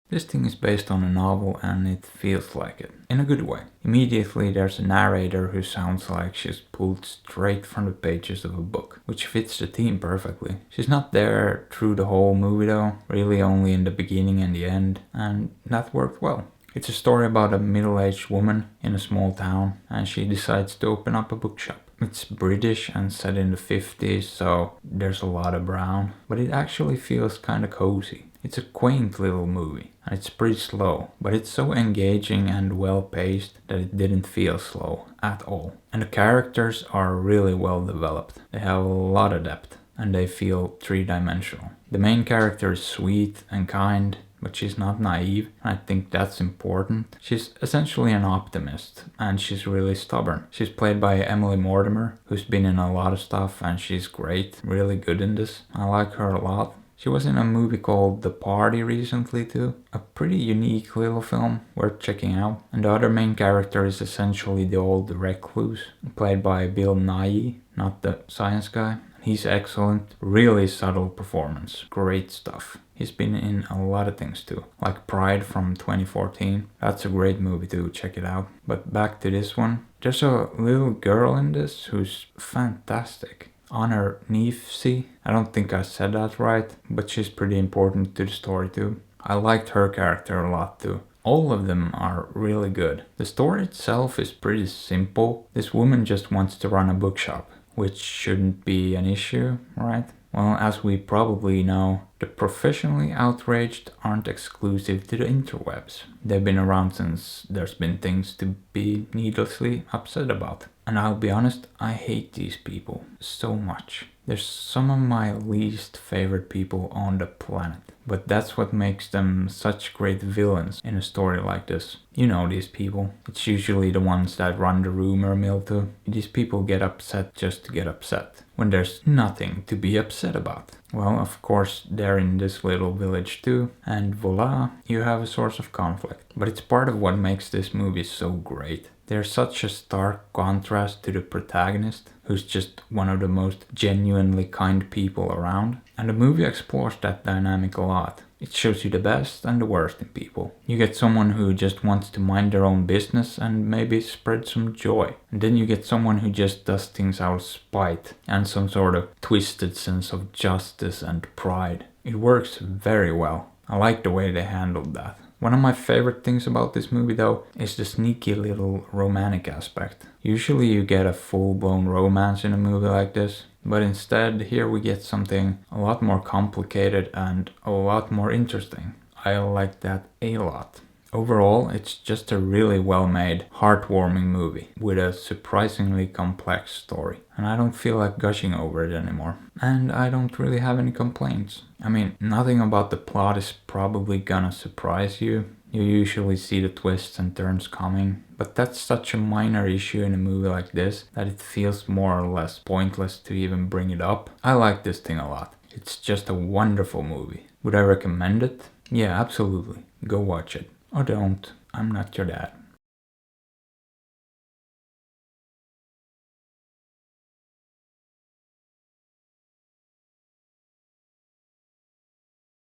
This thing is based on a novel and it feels like it, in a good way. Immediately there's a narrator who sounds like she's pulled straight from the pages of a book, which fits the theme perfectly. She's not there through the whole movie though, really only in the beginning and the end, and that worked well. It's a story about a middle-aged woman in a small town, and she decides to open up a bookshop. It's British and set in the 50s, so there's a lot of brown, but it actually feels kinda cozy. It's a quaint little movie, and it's pretty slow, but it's so engaging and well paced that it didn't feel slow at all. And the characters are really well developed. They have a lot of depth, and they feel three-dimensional. The main character is sweet and kind, but she's not naive, and I think that's important. She's essentially an optimist, and she's really stubborn. She's played by Emily Mortimer, who's been in a lot of stuff, and she's great, really good in this. I like her a lot. She was in a movie called The Party recently too. A pretty unique little film, worth checking out. And the other main character is essentially the old recluse, played by Bill Nighy, not the science guy. He's excellent, really subtle performance, great stuff. He's been in a lot of things too, like Pride from 2014. That's a great movie too, check it out. But back to this one. There's a little girl in this who's fantastic. Honor Nighy. I don't think I said that right, but she's pretty important to the story too. I liked her character a lot too. All of them are really good. The story itself is pretty simple. This woman just wants to run a bookshop, which shouldn't be an issue, right? Well, as we probably know, the professionally outraged aren't exclusive to the interwebs. They've been around since there's been things to be needlessly upset about. And I'll be honest, I hate these people so much. They're some of my least favorite people on the planet. But that's what makes them such great villains in a story like this. You know these people. It's usually the ones that run the rumor mill too. These people get upset just to get upset, when there's nothing to be upset about. Well, of course, they're in this little village too, and voila, you have a source of conflict. But it's part of what makes this movie so great. There's such a stark contrast to the protagonist, who's just one of the most genuinely kind people around. And the movie explores that dynamic a lot. It shows you the best and the worst in people. You get someone who just wants to mind their own business and maybe spread some joy. And then you get someone who just does things out of spite and some sort of twisted sense of justice and pride. It works very well. I like the way they handled that. One of my favorite things about this movie though is the sneaky little romantic aspect. Usually you get a full-blown romance in a movie like this, but instead here we get something a lot more complicated and a lot more interesting. I like that a lot. Overall, it's just a really well-made, heartwarming movie with a surprisingly complex story. And I don't feel like gushing over it anymore. And I don't really have any complaints. I mean, nothing about the plot is probably gonna surprise you. You usually see the twists and turns coming. But that's such a minor issue in a movie like this that it feels more or less pointless to even bring it up. I like this thing a lot. It's just a wonderful movie. Would I recommend it? Yeah, absolutely. Go watch it. Or don't. I'm not your dad.